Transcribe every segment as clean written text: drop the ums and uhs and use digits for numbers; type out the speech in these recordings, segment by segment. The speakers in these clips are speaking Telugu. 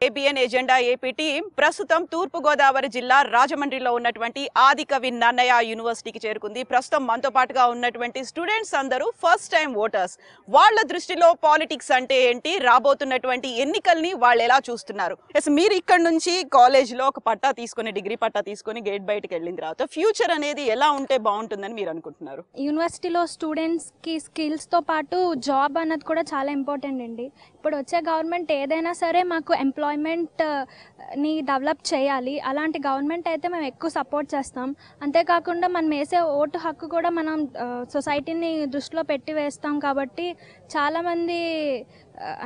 ఏబిఎన్ ఎజెండా ఏపీ టీం ప్రస్తుతం తూర్పు గోదావరి జిల్లా రాజమండ్రిలో ఉన్నటువంటి ఆదికవి నన్నయ యూనివర్సిటీకి చేరుకుంది. ప్రస్తుతం మనతో పాటుగా ఉన్నటువంటి స్టూడెంట్స్ అందరూ ఫస్ట్ టైం ఓటర్స్. వాళ్ళ దృష్టిలో పాలిటిక్స్ అంటే ఏంటి, రాబోతున్నటువంటి ఎన్నికల్ని వాళ్ళు ఎలా చూస్తున్నారు. మీరు ఇక్కడ నుంచి కాలేజ్లో ఒక పట్టా తీసుకొని, డిగ్రీ పట్టా తీసుకొని గేట్ బయటకు వెళ్ళిన తర్వాత ఫ్యూచర్ అనేది ఎలా ఉంటే బాగుంటుందని మీరు అనుకుంటున్నారు? యూనివర్సిటీలో స్టూడెంట్స్కి స్కిల్స్తో పాటు జాబ్ అన్నది కూడా చాలా ఇంపార్టెంట్ అండి. ఇప్పుడు వచ్చే గవర్నమెంట్ ఏదైనా సరే మాకు ఎంప్లాయ్మెంట్ని డెవలప్ చేయాలి. అలాంటి గవర్నమెంట్ అయితే మేము ఎక్కువ సపోర్ట్ చేస్తాం. అంతేకాకుండా మనం వేసే ఓటు హక్కు కూడా మనం సొసైటీని దృష్టిలో పెట్టి వేస్తాం. కాబట్టి చాలామంది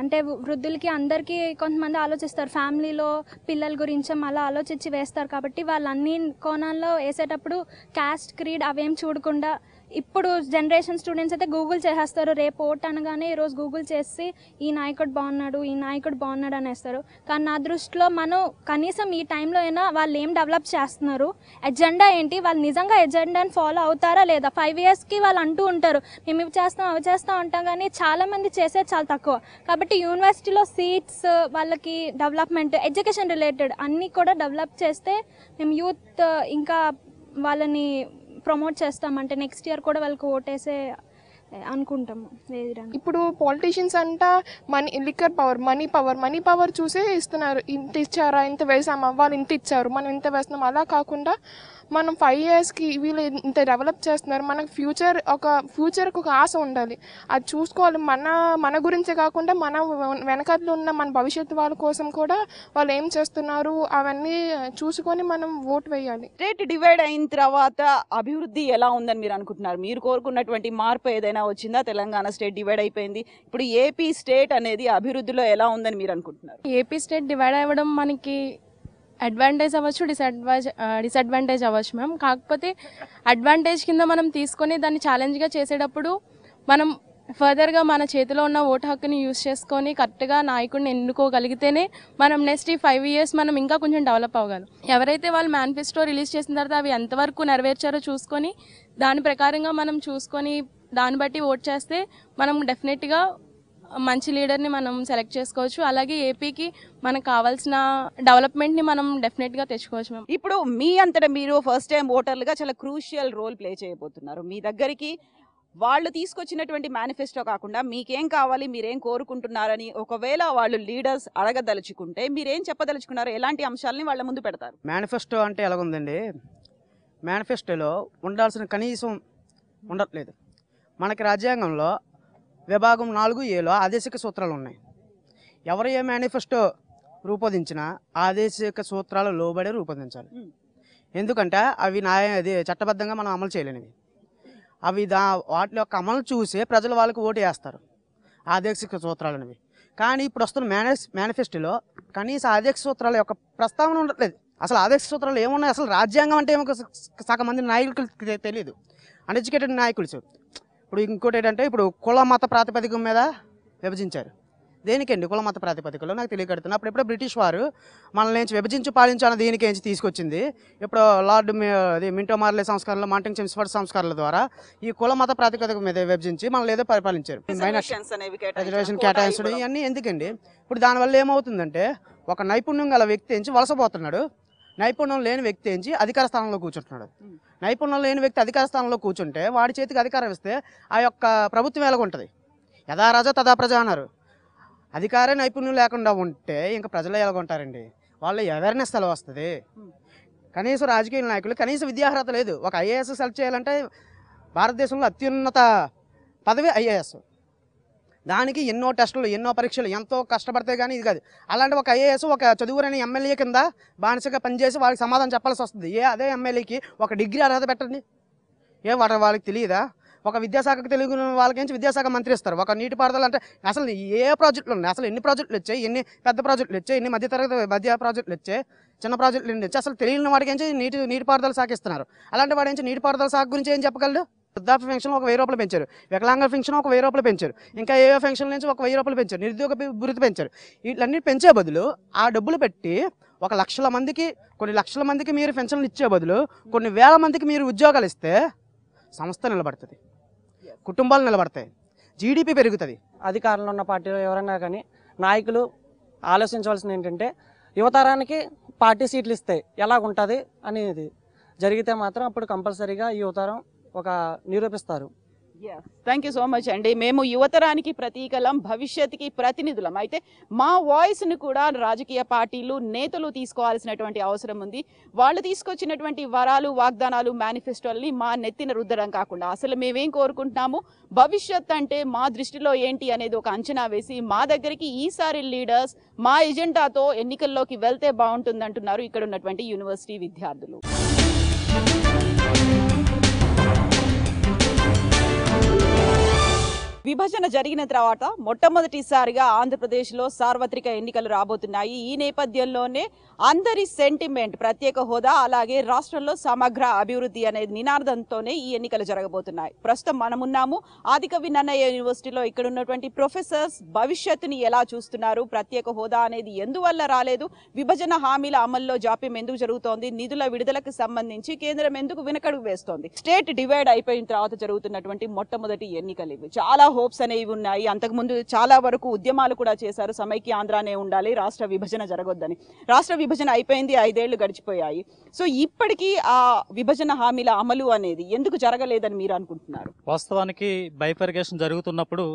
అంటే వృద్ధులకి అందరికీ కొంతమంది ఆలోచిస్తారు, ఫ్యామిలీలో పిల్లల గురించి అలా ఆలోచించి వేస్తారు. కాబట్టి వాళ్ళు అన్ని కోణాల్లో వేసేటప్పుడు క్యాస్ట్, క్రీడ్ అవేం చూడకుండా, ఇప్పుడు జనరేషన్ స్టూడెంట్స్ అయితే గూగుల్ చేసేస్తారు. రేపు ఓట్ అనగానే ఈరోజు గూగుల్ చేసి ఈ నాయకుడు బాగున్నాడు, ఈ నాయకుడు బాగున్నాడు అనేస్తారు. కానీ నా దృష్టిలో మనం కనీసం ఈ టైంలో అయినా వాళ్ళు ఏం డెవలప్ చేస్తున్నారు, ఎజెండా ఏంటి, వాళ్ళు నిజంగా ఎజెండాని ఫాలో అవుతారా లేదా. 5 yearsకి వాళ్ళు అంటూ ఉంటారు మేము ఇవి చేస్తాం అవి చేస్తాం అంటాం, కానీ చాలామంది చేసేది చాలా తక్కువ. కాబట్టి యూనివర్సిటీలో సీట్స్, వాళ్ళకి డెవలప్మెంట్, ఎడ్యుకేషన్ రిలేటెడ్ అన్నీ కూడా డెవలప్ చేస్తే మేము యూత్ ఇంకా వాళ్ళని ప్రమోట్ చేస్తామంటే నెక్స్ట్ ఇయర్ కూడా వాళ్ళకి ఓటేసే అనుకుంటాము. ఇప్పుడు పాలిటీషియన్స్ అంట లిక్కర్ పవర్, మనీ పవర్ చూసే ఇస్తున్నారు. ఇంత ఇచ్చారా, ఇంత వేసామా, వాళ్ళు ఇంత ఇచ్చారు మనం ఇంత వేస్తున్నాం. అలా కాకుండా మనం 5 yearsకి వీళ్ళు ఇంత డెవలప్ చేస్తున్నారు. మనకు ఫ్యూచర్కి ఒక ఆశ ఉండాలి. అది చూసుకోవాలి. మన గురించే కాకుండా మన వెనకాల ఉన్న మన భవిష్యత్తు వాళ్ళ కోసం కూడా వాళ్ళు ఏం చేస్తున్నారు అవన్నీ చూసుకొని మనం ఓటు వేయాలి. స్టేట్ డివైడ్ అయిన తర్వాత అభివృద్ధి ఎలా ఉందని మీరు అనుకుంటున్నారు? మీరు కోరుకున్నటువంటి మార్పు ఏదైనా వచ్చిందా? తెలంగాణ స్టేట్ డివైడ్ అయిపోయింది, ఇప్పుడు ఏపీ స్టేట్ అనేది అభివృద్ధిలో ఎలా ఉందని మీరు అనుకుంటున్నారు? ఏపీ స్టేట్ డివైడ్ అవ్వడం మనకి అడ్వాంటేజ్ అవ్వచ్చు, డిసడ్వాంటేజ్ అవ్వచ్చు మ్యామ్. కాకపోతే అడ్వాంటేజ్ కింద మనం తీసుకొని దాన్ని ఛాలెంజ్గా చేసేటప్పుడు మనం ఫర్దర్గా మన చేతిలో ఉన్న ఓటు హక్కుని యూజ్ చేసుకొని కరెక్ట్గా నాయకుడిని ఎన్నుకోగలిగితేనే మనం నెక్స్ట్ ఈ 5 years మనం ఇంకా కొంచెం డెవలప్ అవ్వగలం. ఎవరైతే వాళ్ళు మేనిఫెస్టో రిలీజ్ చేసిన తర్వాత అవి ఎంతవరకు నెరవేర్చారో చూసుకొని దాని ప్రకారంగా మనం చూసుకొని దాన్ని బట్టి ఓట్ చేస్తే మనం డెఫినెట్గా మంచి లీడర్ని మనం సెలెక్ట్ చేసుకోవచ్చు. అలాగే ఏపీకి మనకు కావాల్సిన డెవలప్మెంట్ని మనం డెఫినెట్గా తెచ్చుకోవచ్చు మ్యామ్. ఇప్పుడు మీ అంతటా మీరు ఫస్ట్ టైం ఓటర్లుగా చాలా క్రూషియల్ రోల్ ప్లే చేయబోతున్నారు. మీ దగ్గరికి వాళ్ళు తీసుకొచ్చినటువంటి మేనిఫెస్టో కాకుండా మీకేం కావాలి, మీరేం కోరుకుంటున్నారని ఒకవేళ వాళ్ళు లీడర్స్ అడగదలుచుకుంటే మీరేం చెప్పదలుచుకున్నారు? ఎలాంటి అంశాలని వాళ్ళ ముందు పెడతారు? మేనిఫెస్టో అంటే ఎలాగుందండి, మేనిఫెస్టోలో ఉండాల్సిన కనీసం ఉండట్లేదు. మనకి రాజ్యాంగంలో విభాగం 4(a)లో ఆదేశిక సూత్రాలు ఉన్నాయి. ఎవరు ఏ మేనిఫెస్టో రూపొందించినా ఆదేశిక సూత్రాలు లోబడి రూపొందించాలి. ఎందుకంటే అవి చట్టబద్ధంగా మనం అమలు చేయలేనివి. అవి వాటి యొక్క అమలు చూసే ప్రజలు వాళ్ళకి ఓటు వేస్తారు, ఆదేశిక సూత్రాలు అనేవి. కానీ ఇప్పుడు వస్తున్న మేనిఫెస్టోలో కనీస ఆదేశిక సూత్రాల యొక్క ప్రస్తావన ఉండట్లేదు. అసలు ఆదేశిక సూత్రాలు ఏమున్నాయి, అసలు రాజ్యాంగం అంటే ఏమో సగం మంది నాయకులకు తెలియదు, అన్ఎడ్యుకేటెడ్ నాయకులు. ఇప్పుడు ఇంకోటి ఏంటంటే, ఇప్పుడు కుల మత ప్రాతిపదిక మీద విభజించారు. దేనికండి కుల మత ప్రాతిపదికలో నాకు తెలియకడుతున్నా. అప్పుడెప్పుడో బ్రిటిష్ వారు మనల్ని విభజించి పాలించాలని దీనికి తీసుకొచ్చింది. ఇప్పుడు లార్డ్ మింటో మార్లే సంస్కరణలు, మాంటింగ్ చెమ్స్ఫర్డ్ సంస్కరణల ద్వారా ఈ కుల మత ప్రాతిపదిక మీద విభజించి మనల్ని ఏదో పరిపాలించారు. రిజర్వేషన్ కేటాయించడం ఇవన్నీ ఎందుకండి? ఇప్పుడు దానివల్ల ఏమవుతుందంటే, ఒక నైపుణ్యం గల వ్యక్తి నుంచి వలసపోతున్నాడు, నైపుణ్యం లేని వ్యక్తి నుంచి అధికార స్థానంలో కూర్చుంటున్నాడు. నైపుణ్యం లేని వ్యక్తి అధికార స్థానంలో కూర్చుంటే వాడి చేతికి అధికారం ఇస్తే ఆ యొక్క ప్రభుత్వం ఎలాగుంటుంది? యథా రాజా తదా ప్రజ అన్నారు. అధికార నైపుణ్యం లేకుండా ఉంటే ఇంకా ప్రజలు ఎలాగుంటారండి? వాళ్ళ అవేర్నెస్ ఎలా వస్తుంది? కనీసం రాజకీయ నాయకులు కనీస విద్యార్హత లేదు. ఒక IAS సెలెక్ట్ చేయాలంటే భారతదేశంలో అత్యున్నత పదవి IAS. దానికి ఎన్నో టెస్టులు, ఎన్నో పరీక్షలు, ఎంతో కష్టపడితే కానీ ఇది కాదు. అలాంటి ఒక IAS ఒక చదువురని ఎమ్మెల్యే కింద బానిసగా పనిచేసి వాళ్ళకి సమాధానం చెప్పాల్సి వస్తుంది. అదే ఎమ్మెల్యేకి ఒక డిగ్రీ అర్హత పెట్టండి, వాళ్ళకి తెలియదా? ఒక విద్యాశాఖకు తెలుగు వాళ్ళకి విద్యాశాఖ మంత్రి ఇస్తారు. ఒక నీటిపారుదల అంటే అసలు ఏ ప్రాజెక్టులు ఉన్నాయి, అసలు ఎన్ని ప్రాజెక్టులు వచ్చాయి, ఎన్ని పెద్ద ప్రాజెక్టులు వచ్చాయి, ఎన్ని మధ్య ప్రాజెక్టులు వచ్చాయి, చిన్న ప్రాజెక్టులు ఎన్ని వచ్చాయి, అసలు తెలియని వాడికి నీటిపారుదల శాఖ ఇస్తున్నారు. అలాంటి వాడి నీటిపారుదల శాఖ గురించి ఏం చెప్పగలడు? వృద్ధాప్య పెన్షన్ ఒక 1000 రూపాయలు పెంచారు, వికలాంగ పెన్షన్ ఒక 1000 రూపాయలు పెంచారు, ఇంకా ఏ పెన్షన్ నుంచి ఒక 1000 రూపాయలు పెంచారు, నిరుద్యోగ భృతి పెంచారు. వీటిలన్నీ పెంచే బదులు ఆ డబ్బులు పెట్టి కొన్ని లక్షల మందికి మీరు పెన్షన్లు ఇచ్చే బదులు కొన్ని వేల మందికి మీరు ఉద్యోగాలు ఇస్తే సంస్థ నిలబడుతుంది, కుటుంబాలు నిలబడతాయి, జీడిపి పెరుగుతుంది. అధికారంలో ఉన్న పార్టీలో ఎవరైనా కానీ నాయకులు ఆలోచించవలసింది ఏంటంటే యువతరానికి పార్టీ సీట్లు ఇస్తే ఎలా ఉంటుంది అనేది జరిగితే మాత్రం అప్పుడు కంపల్సరీగా ఈ యువతరం ఒక నిరూపిస్తారు. థ్యాంక్ యూ సో మచ్ అండి. మేము యువతరానికి ప్రతీకలం, భవిష్యత్తుకి ప్రతినిధులం. అయితే మా వాయిస్ను కూడా రాజకీయ పార్టీలు, నేతలు తీసుకోవాల్సినటువంటి అవసరం ఉంది. వాళ్ళు తీసుకొచ్చినటువంటి వరాలు, వాగ్దానాలు, మేనిఫెస్టోల్ని మా నెత్తిన రుద్దడం కాకుండా అసలు మేమేం కోరుకుంటున్నాము, భవిష్యత్ అంటే మా దృష్టిలో ఏంటి అనేది ఒక అంచనా వేసి మా దగ్గరికి ఈసారి లీడర్స్ మా ఎజెండాతో ఎన్నికల్లోకి వెళ్తే బాగుంటుందంటున్నారు ఇక్కడ ఉన్నటువంటి యూనివర్సిటీ విద్యార్థులు. విభజన జరిగిన తర్వాత మొట్టమొదటిసారిగా ఆంధ్రప్రదేశ్లో సార్వత్రిక ఎన్నికలు రాబోతున్నాయి. ఈ నేపథ్యంలోనే అందరి సెంటిమెంట్ ప్రత్యేక హోదా, అలాగే రాష్ట్రంలో సమగ్ర అభివృద్ధి అనే నినాదంతోనే ఈ ఎన్నికలు జరగబోతున్నాయి. ప్రస్తుతం మనమున్నాము ఆదికవి నన్నయ్య యూనివర్సిటీలో. ఇక్కడ ఉన్నటువంటి ప్రొఫెసర్స్ భవిష్యత్తుని ఎలా చూస్తున్నారు, ప్రత్యేక హోదా అనేది ఎందువల్ల రాలేదు, విభజన హామీల అమల్లో జాప్యం ఎందుకు జరుగుతోంది, నిధుల విడుదలకు సంబంధించి కేంద్రం ఎందుకు వెనకడుగు వేస్తోంది, స్టేట్ డివైడ్ అయిపోయిన తర్వాత జరుగుతున్నటువంటి మొట్టమొదటి ఎన్నికలు ఇవి. చాలా హోప్స్ అనేవి ఉన్నాయి. అంతకుముందు చాలా వరకు ఉద్యమాలు కూడా చేశారు, సమైక్య ఆంధ్రానే ఉండాలి, రాష్ట్ర విభజన జరగొద్దని. రాష్ట్ర విభజన అయిపోయింది, 5 ఏళ్లు గడిచిపోయాయి. సో ఇప్పటికీ ఆ విభజన హామీల అమలు అనేది ఎందుకు జరగలేదని మీరు అనుకుంటున్నారు? వాస్తవానికి బైఫర్కేషన్ జరుగుతున్నప్పుడు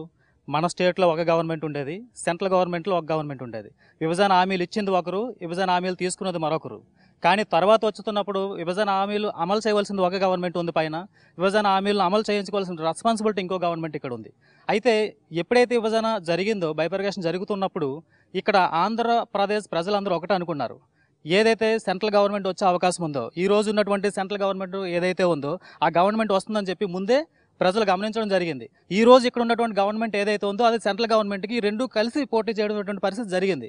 మన స్టేట్లో ఒక గవర్నమెంట్ ఉండేది, సెంట్రల్ గవర్నమెంట్లో ఒక గవర్నమెంట్ ఉండేది. విభజన హామీలు ఇచ్చింది ఒకరు, విభజన హామీలు తీసుకున్నది మరొకరు. కానీ తర్వాత వచ్చుతున్నప్పుడు విభజన హామీలు అమలు చేయవలసింది ఒక గవర్నమెంట్ ఉంది పైన, విభజన హామీలను అమలు చేయించుకోవాల్సిన రెస్పాన్సిబిలిటీ ఇంకో గవర్నమెంట్ ఇక్కడ ఉంది. అయితే ఎప్పుడైతే విభజన జరిగిందో, బైఫర్కేషన్ జరుగుతున్నప్పుడు ఇక్కడ ఆంధ్రప్రదేశ్ ప్రజలందరూ ఒకటే అనుకున్నారు. ఏదైతే సెంట్రల్ గవర్నమెంట్ వచ్చే అవకాశం ఉందో, ఈ రోజు ఉన్నటువంటి సెంట్రల్ గవర్నమెంట్ ఏదైతే ఉందో ఆ గవర్నమెంట్ వస్తుందని చెప్పి ముందే ప్రజలు గమనించడం జరిగింది. ఈ రోజు ఇక్కడ ఉన్నటువంటి గవర్నమెంట్ ఏదైతే ఉందో అది సెంట్రల్ గవర్నమెంట్కి రెండు కలిసి పోటీ చేయడం పరిస్థితి జరిగింది.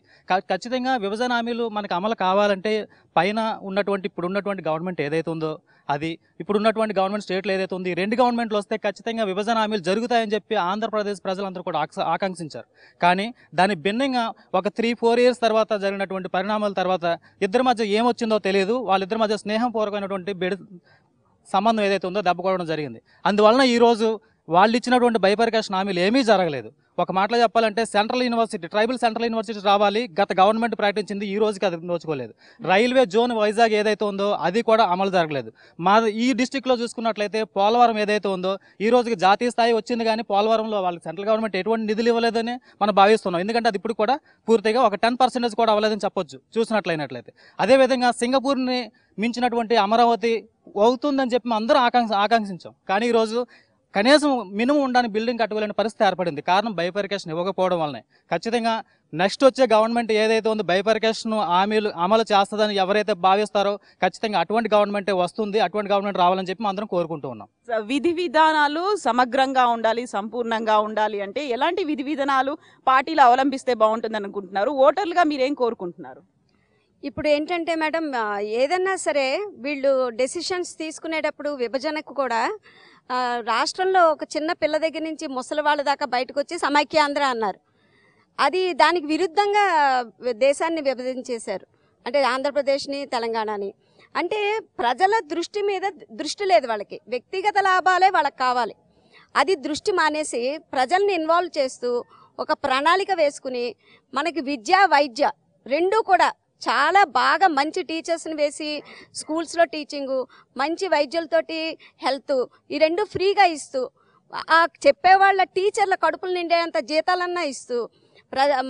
ఖచ్చితంగా విభజన హామీలు మనకు అమలు కావాలంటే పైన ఉన్నటువంటి ఇప్పుడున్నటువంటి గవర్నమెంట్ ఏదైతే ఉందో అది, ఇప్పుడున్నటువంటి గవర్నమెంట్ స్టేట్లో ఏదైతే ఉంది, 2 గవర్నమెంట్లు వస్తే ఖచ్చితంగా విభజన హామీలు జరుగుతాయని చెప్పి ఆంధ్రప్రదేశ్ ప్రజలందరూ కూడా ఆకాంక్షించారు. కానీ దాని భిన్నంగా ఒక 3-4 ఇయర్స్ తర్వాత జరిగినటువంటి పరిణామాల తర్వాత ఇద్దరి మధ్య ఏమొచ్చిందో తెలియదు. వాళ్ళిద్దరి మధ్య స్నేహపూర్వకమైనటువంటి సంబంధం ఏదైతే ఉందో దెబ్బకొట్టడం జరిగింది. అందువలన ఈరోజు వాళ్ళు ఇచ్చినటువంటి బైఫర్కేషన్ హామీలు ఏమీ జరగలేదు. ఒక మాటలో చెప్పాలంటే central university, tribal central university రావాలి, గత గవర్నమెంట్ ప్రకటించింది, ఈ రోజుకి అది నోచుకోలేదు. రైల్వే జోన్ వైజాగ్ ఏదైతే ఉందో అది కూడా అమలు జరగలేదు. మా ఈ డిస్టిక్లో చూసుకున్నట్లయితే పోలవరం ఏదైతే ఉందో ఈ రోజుకి జాతీయ స్థాయి వచ్చింది, కానీ పోలవరంలో వాళ్ళకి సెంట్రల్ గవర్నమెంట్ ఎటువంటి నిధులు ఇవ్వలేదని మనం భావిస్తున్నాం. ఎందుకంటే అది ఇప్పుడు కూడా పూర్తిగా ఒక 10% కూడా అవ్వలేదని చెప్పొచ్చు చూసినట్లయినట్లయితే. అదేవిధంగా సింగపూర్ని మించినటువంటి అమరావతి అవుతుందని చెప్పి అందరూ ఆకాంక్షించాం. కానీ ఈరోజు కనీసం మినిమం ఉండని బిల్డింగ్ కట్టుకోలేని పరిస్థితి ఏర్పడింది. కారణం బైఫర్కేషన్ ఇవ్వకపోవడం వల్లనే. ఖచ్చితంగా నెక్స్ట్ వచ్చే గవర్నమెంట్ ఏదైతే ఉందో బైఫర్కేషన్ హామీలు అమలు చేస్తుందని ఎవరైతే భావిస్తారో ఖచ్చితంగా అటువంటి గవర్నమెంటే వస్తుంది, అటువంటి గవర్నమెంట్ రావాలని చెప్పి అందరం కోరుకుంటూ ఉన్నాం. విధి విధానాలు సమగ్రంగా ఉండాలి, సంపూర్ణంగా ఉండాలి అంటే ఎలాంటి విధి విధానాలు పార్టీలు అవలంబిస్తే బాగుంటుంది అనుకుంటున్నారు? ఓటర్లుగా మీరేం కోరుకుంటున్నారు? ఇప్పుడు ఏంటంటే మేడం, ఏదన్నా సరే వీళ్ళు డెసిషన్స్ తీసుకునేటప్పుడు విభజనకు కూడా రాష్ట్రంలో ఒక చిన్న పిల్ల దగ్గర నుంచి ముసలి వాళ్ళ దాకా బయటకు వచ్చి సమైక్యాంధ్ర అన్నారు. అది దానికి విరుద్ధంగా దేశాన్ని విభజించేశారు. అంటే ఆంధ్రప్రదేశ్ని, తెలంగాణని. అంటే ప్రజల దృష్టి మీద దృష్టి లేదు వాళ్ళకి, వ్యక్తిగత లాభాలే వాళ్ళకి కావాలి. అది దృష్టి మానేసి ప్రజల్ని ఇన్వాల్వ్ చేస్తూ ఒక ప్రణాళిక వేసుకుని మనకి విద్య, వైద్య రెండూ కూడా చాలా బాగా మంచి టీచర్స్ని వేసి స్కూల్స్లో టీచింగు, మంచి వైద్యులతోటి హెల్త్, ఈ రెండు ఫ్రీగా ఇస్తూ ఆ చెప్పేవాళ్ళ టీచర్ల కడుపులు నిండేంత జీతాలన్నా ఇస్తూ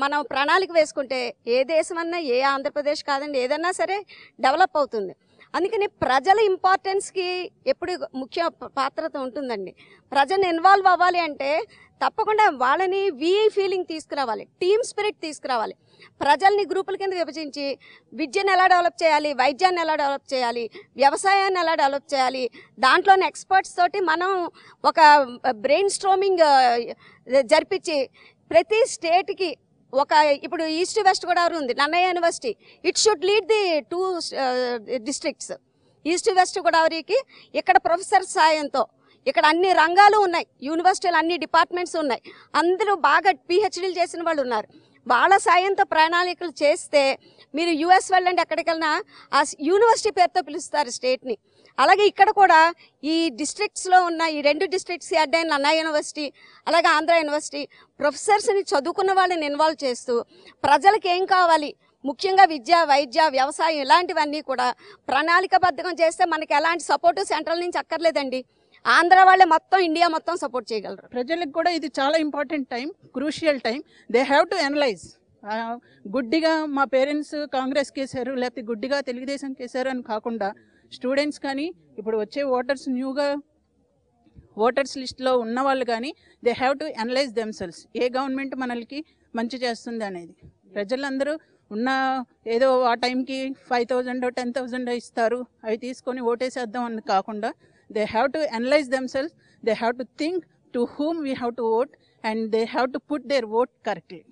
మనం ప్రణాళిక వేసుకుంటే ఏ దేశమన్నా, ఏ ఆంధ్రప్రదేశ్ కాదండి, ఏదన్నా సరే డెవలప్ అవుతుంది. అందుకని ప్రజల ఇంపార్టెన్స్కి ఎప్పుడు ముఖ్య పాత్రత ఉంటుందండి. ప్రజల్ని ఇన్వాల్వ్ అవ్వాలి అంటే తప్పకుండా వాళ్ళని ఫీలింగ్ తీసుకురావాలి, టీమ్ స్పిరిట్ తీసుకురావాలి. ప్రజల్ని గ్రూపుల కింద విభజించి విద్యను ఎలా డెవలప్ చేయాలి, వైద్యాన్ని ఎలా డెవలప్ చేయాలి, వ్యవసాయాన్ని ఎలా డెవలప్ చేయాలి, దాంట్లోని ఎక్స్పర్ట్స్ తోటి మనం ఒక బ్రెయిన్ స్ట్రోమింగ్ జరిపించి ప్రతి స్టేట్కి ఒక, ఇప్పుడు ఈస్ట్ వెస్ట్ గోదావరి ఉంది, Nannaya university, it should lead the 2 districts. East west గోదావరికి ఇక్కడ ప్రొఫెసర్ సాయంతో ఇక్కడ అన్ని రంగాలు ఉన్నాయి, యూనివర్సిటీలు అన్ని డిపార్ట్మెంట్స్ ఉన్నాయి, అందరూ బాగా PhDలు చేసిన వాళ్ళు ఉన్నారు. వాళ్ళ సాయంతో ప్రణాళికలు చేస్తే మీరు US వెళ్ళండి, ఎక్కడికి వెళ్ళినా ఆ యూనివర్సిటీ పేరుతో పిలుస్తారు స్టేట్ని. అలాగే ఇక్కడ కూడా ఈ డిస్ట్రిక్ట్స్లో ఉన్న ఈ 2 డిస్ట్రిక్ట్స్ హెడ్ అయిన నన్నయ్య యూనివర్సిటీ, అలాగే ఆంధ్ర యూనివర్సిటీ ప్రొఫెసర్స్ని, చదువుకున్న వాళ్ళని ఇన్వాల్వ్ చేస్తూ ప్రజలకు ఏం కావాలి, ముఖ్యంగా విద్య, వైద్య, వ్యవసాయం ఇలాంటివన్నీ కూడా ప్రణాళికాబద్ధంగా చేస్తే మనకి ఎలాంటి సపోర్టు సెంట్రల్ నుంచి అక్కర్లేదండి. ఆంధ్ర వాళ్ళే మొత్తం ఇండియా మొత్తం సపోర్ట్ చేయగలరు. ప్రజలకు కూడా ఇది చాలా important time, crucial time. They have to analyse. గుడ్డిగా మా పేరెంట్స్ కాంగ్రెస్ కేసారు లేకపోతే గుడ్డిగా తెలుగుదేశం కేసారు అని కాకుండా స్టూడెంట్స్ కానీ ఇప్పుడు వచ్చే ఓటర్స్ న్యూగా ఓటర్స్ లిస్ట్లో ఉన్న వాళ్ళు కానీ they have to analyse themselves. A government మనకి మంచి చేస్తుంది అనేది. ప్రజలందరూ ఉన్న ఏదో ఆ టైంకి 5,000 10,000 ఇస్తారు, అవి తీసుకొని ఓటేసేద్దాం అని కాకుండా they have to analyze themselves, they have to think to whom we have to vote, and they have to put their vote correctly.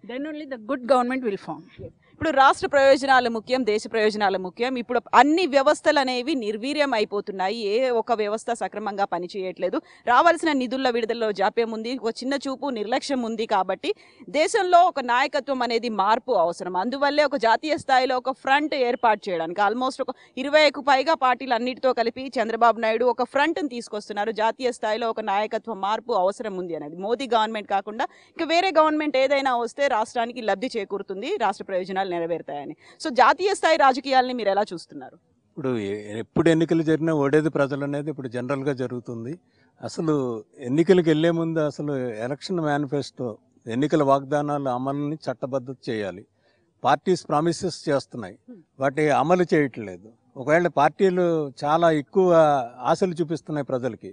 Then only the good government will form. ఇప్పుడు రాష్ట్ర ప్రయోజనాలు ముఖ్యం, దేశ ప్రయోజనాలు ముఖ్యం. ఇప్పుడు అన్ని వ్యవస్థలు అనేవి నిర్వీర్యం అయిపోతున్నాయి. ఏ ఒక వ్యవస్థ సక్రమంగా పనిచేయట్లేదు. రావాల్సిన నిధుల విడుదలలో జాప్యం ఉంది, ఒక చిన్న చూపు, నిర్లక్ష్యం ఉంది. కాబట్టి దేశంలో ఒక నాయకత్వం అనేది మార్పు అవసరం. అందువల్లే ఒక జాతీయ స్థాయిలో ఒక ఫ్రంట్ ఏర్పాటు చేయడానికి ఆల్మోస్ట్ ఒక 20కు పైగా పార్టీలు అన్నిటితో కలిపి చంద్రబాబు నాయుడు ఒక ఫ్రంట్ని తీసుకొస్తున్నారు. జాతీయ స్థాయిలో ఒక నాయకత్వ మార్పు అవసరం ఉంది అనేది. మోదీ గవర్నమెంట్ కాకుండా ఇంకా వేరే గవర్నమెంట్ ఏదైనా వస్తే రాష్ట్రానికి లబ్ధి చేకూరుతుంది, రాష్ట్ర ప్రయోజనాలు నెరవేరుతాయని. సో జాతీయ స్థాయి రాజకీయాలని మీరు ఎలా చూస్తున్నారు? ఇప్పుడు ఎప్పుడు ఎన్నికలు జరిగినా ఓడేది ప్రజలు అనేది ఇప్పుడు జనరల్గా జరుగుతుంది. అసలు ఎన్నికలకు వెళ్లే ముందు అసలు ఎలక్షన్ మేనిఫెస్టో, ఎన్నికల వాగ్దానాల అమలుని చట్టబద్ధత చేయాలి. పార్టీస్ ప్రామిసెస్ చేస్తున్నాయి, వాటి అమలు చేయట్లేదు. ఒకవేళ పార్టీలు చాలా ఎక్కువ ఆశలు చూపిస్తున్నాయి ప్రజలకి,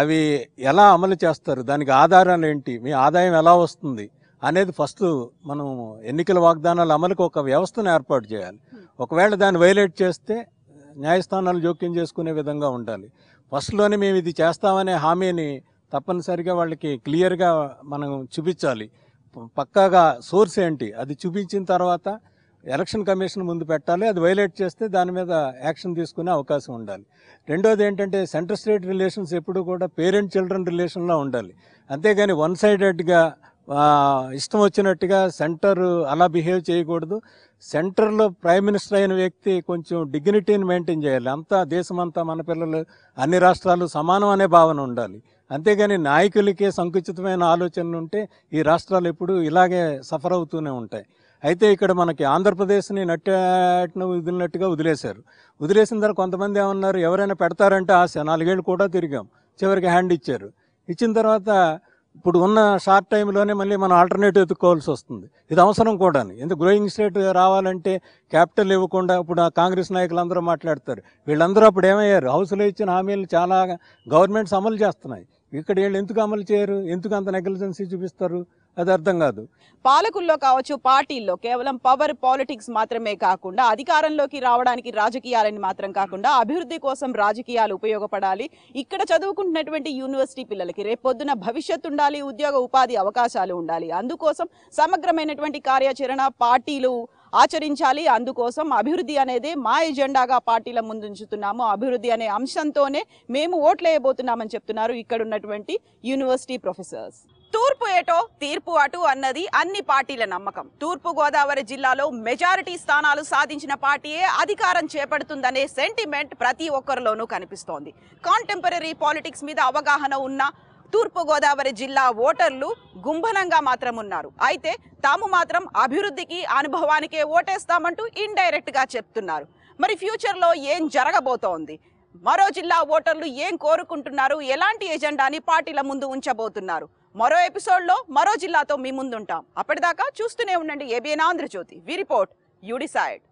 అవి ఎలా అమలు చేస్తారు, దానికి ఆధారాలు ఏంటి, మీ ఆదాయం ఎలా వస్తుంది అనేది ఫస్ట్ మనం ఎన్నికల వాగ్దానాల అమలుకు ఒక వ్యవస్థను ఏర్పాటు చేయాలి. ఒకవేళ దాన్ని వైలేట్ చేస్తే న్యాయస్థానాలు జోక్యం చేసుకునే విధంగా ఉండాలి. ఫస్ట్లోనే మేము ఇది చేస్తామనే హామీని తప్పనిసరిగా వాళ్ళకి క్లియర్గా మనం చూపించాలి. పక్కాగా సోర్స్ ఏంటి అది చూపించిన తర్వాత ఎలక్షన్ కమిషన్ ముందు పెట్టాలి. అది వైలేట్ చేస్తే దాని మీద యాక్షన్ తీసుకునే అవకాశం ఉండాలి. రెండోది ఏంటంటే సెంటర్ స్టేట్ రిలేషన్స్ ఎప్పుడు కూడా పేరెంట్ చిల్డ్రన్ రిలేషన్లో ఉండాలి. అంతేగాని వన్ సైడెడ్గా ఇష్టం వచ్చినట్టుగా సెంటర్ అలా బిహేవ్ చేయకూడదు. సెంటర్లో ప్రైమ్ మినిస్టర్ అయిన వ్యక్తి కొంచెం డిగ్నిటీని మెయింటైన్ చేయాలి. అంతా దేశమంతా మన పిల్లలు అన్ని రాష్ట్రాలు సమానం అనే భావన ఉండాలి. అంతేగాని నాయకులకే సంకుచితమైన ఆలోచనలు ఉంటే ఈ రాష్ట్రాలు ఎప్పుడు ఇలాగే సఫర్ అవుతూనే ఉంటాయి. అయితే ఇక్కడ మనకి ఆంధ్రప్రదేశ్ని నట్టను వదిలినట్టుగా వదిలేశారు. వదిలేసిన తర్వాత కొంతమంది ఏమన్నారు, ఎవరైనా పెడతారంటే ఆశ, 4 ఏళ్ళు కూడా తిరిగాం, చివరికి హ్యాండ్ ఇచ్చారు. ఇచ్చిన తర్వాత ఇప్పుడు ఉన్న షార్ట్ టైంలోనే మళ్ళీ మనం ఆల్టర్నేటివ్ ఎత్తుకోవాల్సి వస్తుంది. ఇది అవసరం కూడా. ఎందుకు గ్రోయింగ్ స్టేట్ రావాలంటే క్యాపిటల్ ఇవ్వకుండా ఇప్పుడు కాంగ్రెస్ నాయకులు అందరూ మాట్లాడతారు. వీళ్ళందరూ అప్పుడు ఏమయ్యారు, హౌస్లో ఇచ్చిన హామీలు చాలా గవర్నమెంట్స్ అమలు చేస్తున్నాయి. ఇక్కడ వీళ్ళు ఎందుకు అమలు చేయరు, ఎందుకు అంత నెగ్లిజెన్సీ చూపిస్తారు, అది అర్థం కాదు. పాలకుల్లో కావచ్చు, పార్టీల్లో కేవలం పవర్ పాలిటిక్స్ మాత్రమే కాకుండా అధికారంలోకి రావడానికి రాజకీయాలని మాత్రం కాకుండా అభివృద్ధి కోసం రాజకీయాలు ఉపయోగపడాలి. ఇక్కడ చదువుకుంటున్నటువంటి యూనివర్సిటీ పిల్లలకి రేపొద్దున భవిష్యత్తు ఉండాలి, ఉద్యోగ ఉపాధి అవకాశాలు ఉండాలి. అందుకోసం సమగ్రమైనటువంటి కార్యాచరణ పార్టీలు ఆచరించాలి. అందుకోసం అభివృద్ధి అనేది మా ఎజెండాగా పార్టీల ముందుంచుతున్నాము. అభివృద్ధి అనే అంశంతోనే మేము ఓట్లేయబోతున్నామని చెప్తున్నారు ఇక్కడ ఉన్నటువంటి యూనివర్సిటీ ప్రొఫెసర్స్. తూర్పు ఏటో తీర్పు అటు అన్నది అన్ని పార్టీల నమ్మకం. తూర్పు గోదావరి జిల్లాలో మెజారిటీ స్థానాలు సాధించిన పార్టీయే అధికారం చేపడుతుందనే సెంటిమెంట్ ప్రతి ఒక్కరిలోనూ కనిపిస్తోంది. కాంటెంపరీ పాలిటిక్స్ మీద అవగాహన ఉన్న తూర్పు గోదావరి జిల్లా ఓటర్లు గుంభనంగా మాత్రం ఉన్నారు. అయితే తాము మాత్రం అభివృద్ధికి, అనుభవానికే ఓటేస్తామంటూ ఇండైరెక్ట్ గా చెప్తున్నారు. మరి ఫ్యూచర్ లో ఏం జరగబోతోంది, మరో జిల్లా ఓటర్లు ఏం కోరుకుంటున్నారు, ఎలాంటి ఎజెండాని పార్టీల ముందు ఉంచబోతున్నారు, మరో ఎపిసోడ్లో మరో జిల్లాతో మీ ముందుంటాం. అప్పటిదాకా చూస్తూనే ఉండండి ABN Andhrajyothi. We report, you decide.